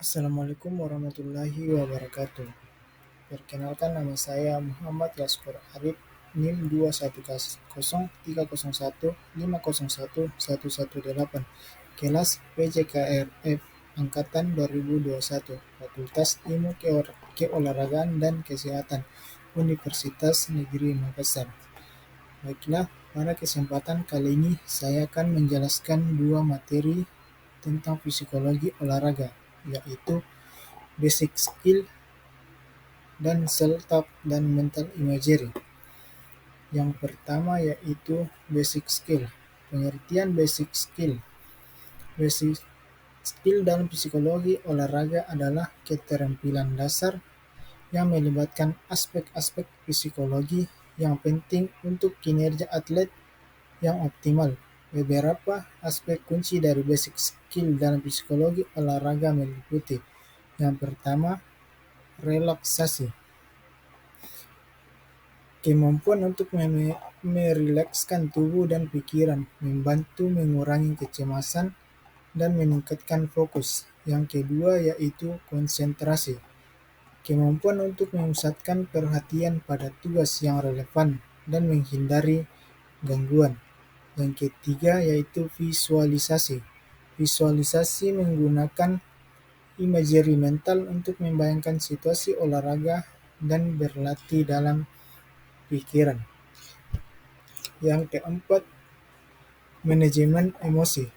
Assalamualaikum warahmatullahi wabarakatuh. Perkenalkan, nama saya Muhammad Yaskor Arif, NIM 21001501118, kelas PJKRF angkatan 2021, Fakultas Ilmu Keolahragaan dan Kesehatan, Universitas Negeri Makassar. Baiklah, pada kesempatan kali ini saya akan menjelaskan dua materi tentang psikologi olahraga, yaitu basic skill dan self-talk dan mental imagery. Yang pertama yaitu basic skill. Pengertian basic skill. Basic skill dalam psikologi olahraga adalah keterampilan dasar yang melibatkan aspek-aspek psikologi yang penting untuk kinerja atlet yang optimal. Beberapa aspek kunci dari basic skill dalam psikologi olahraga meliputi: yang pertama, relaksasi. Kemampuan untuk merilekskan tubuh dan pikiran, membantu mengurangi kecemasan dan meningkatkan fokus. Yang kedua yaitu konsentrasi. Kemampuan untuk memusatkan perhatian pada tugas yang relevan dan menghindari gangguan. Yang ketiga yaitu visualisasi. Visualisasi menggunakan imagery mental untuk membayangkan situasi olahraga dan berlatih dalam pikiran. Yang keempat, manajemen emosi.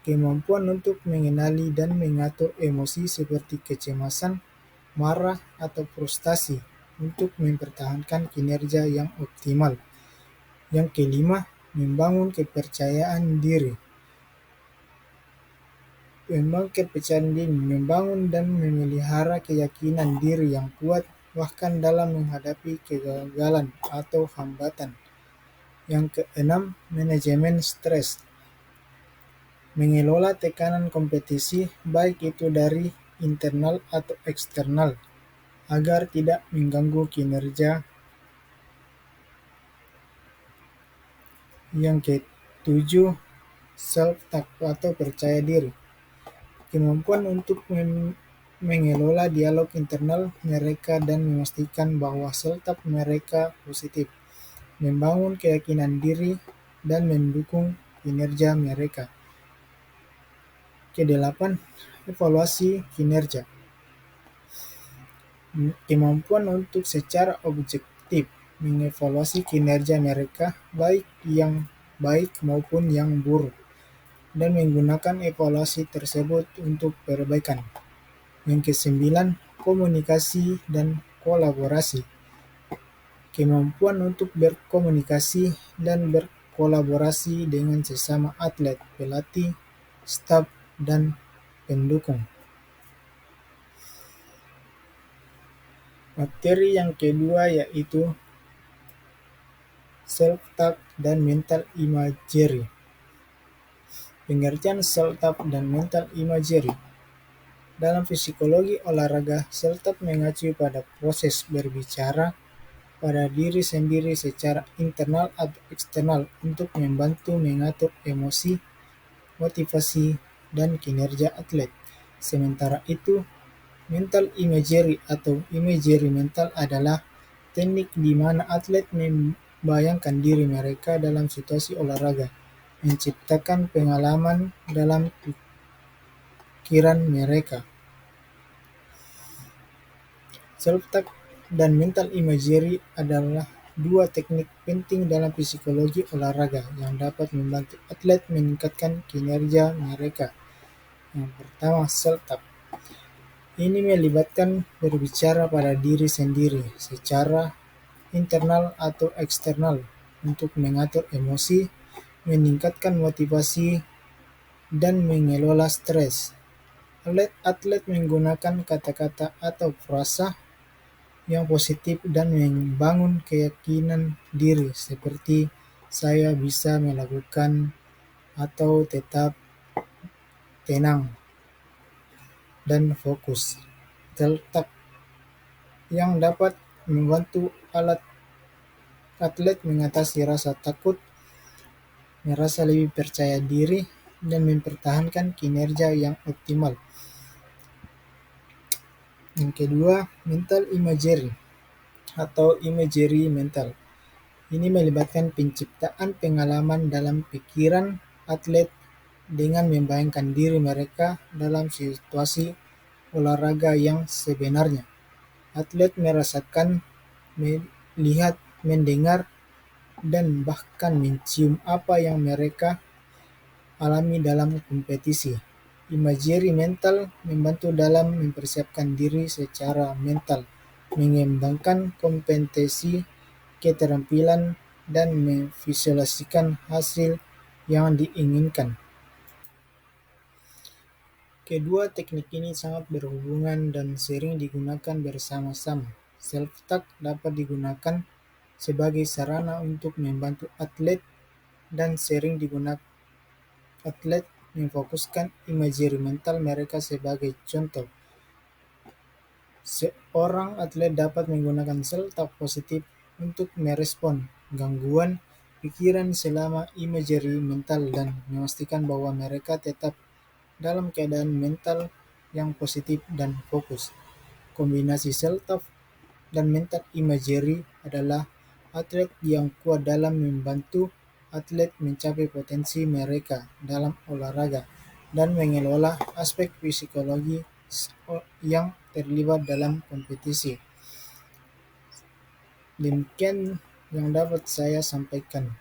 Kemampuan untuk mengenali dan mengatur emosi seperti kecemasan, marah, atau frustasi untuk mempertahankan kinerja yang optimal. Yang kelima, membangun kepercayaan diri. Membangun dan memelihara keyakinan diri yang kuat bahkan dalam menghadapi kegagalan atau hambatan. Yang keenam, manajemen stres. Mengelola tekanan kompetisi, baik itu dari internal atau eksternal, agar tidak mengganggu kinerja. Yang ketujuh, self-talk atau percaya diri. Kemampuan untuk mengelola dialog internal mereka dan memastikan bahwa self-talk mereka positif, membangun keyakinan diri, dan mendukung kinerja mereka. Kedelapan, evaluasi kinerja. Kemampuan untuk secara objektif mengevaluasi kinerja mereka, baik yang baik maupun yang buruk, dan menggunakan evaluasi tersebut untuk perbaikan. Yang kesembilan, komunikasi dan kolaborasi. Kemampuan untuk berkomunikasi dan berkolaborasi dengan sesama atlet, pelatih, staf, dan pendukung. Materi yang kedua yaitu self-talk dan mental imagery. Pengertian self-talk dan mental imagery. Dalam psikologi olahraga, self-talk mengacu pada proses berbicara pada diri sendiri secara internal atau eksternal untuk membantu mengatur emosi, motivasi, dan kinerja atlet. Sementara itu, mental imagery atau imagery mental adalah teknik di mana atlet membayangkan diri mereka dalam situasi olahraga, menciptakan pengalaman dalam pikiran mereka. Self-talk dan mental imagery adalah dua teknik penting dalam psikologi olahraga yang dapat membantu atlet meningkatkan kinerja mereka. Yang pertama, self-talk. Ini melibatkan berbicara pada diri sendiri secara internal atau eksternal untuk mengatur emosi, meningkatkan motivasi, dan mengelola stres. Atlet menggunakan kata-kata atau frasa yang positif dan membangun keyakinan diri seperti "saya bisa melakukan" atau "tetap tenang dan fokus". Self-talk yang dapat membantu atlet mengatasi rasa takut, merasa lebih percaya diri, dan mempertahankan kinerja yang optimal. Yang kedua, mental imagery atau imagery mental. Ini melibatkan penciptaan pengalaman dalam pikiran atlet dengan membayangkan diri mereka dalam situasi olahraga yang sebenarnya. Atlet merasakan, melihat, mendengar, dan bahkan mencium apa yang mereka alami dalam kompetisi. Imagery mental membantu dalam mempersiapkan diri secara mental, mengembangkan kompetensi, keterampilan, dan memvisualisasikan hasil yang diinginkan. Kedua teknik ini sangat berhubungan dan sering digunakan bersama-sama. Self-talk dapat digunakan sebagai sarana untuk membantu atlet dan sering digunakan atlet memfokuskan imagery mental mereka sebagai contoh. Seorang atlet dapat menggunakan self-talk positif untuk merespon gangguan pikiran selama imagery mental dan memastikan bahwa mereka tetap dalam keadaan mental yang positif dan fokus. Kombinasi self-talk dan mental imagery adalah atlet yang kuat dalam membantu atlet mencapai potensi mereka dalam olahraga dan mengelola aspek psikologi yang terlibat dalam kompetisi. Demikian yang dapat saya sampaikan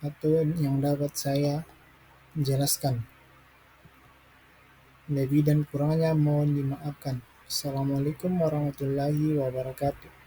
atau yang dapat saya jelaskan. Lebih dan kurangnya mohon dimaafkan. Assalamualaikum warahmatullahi wabarakatuh.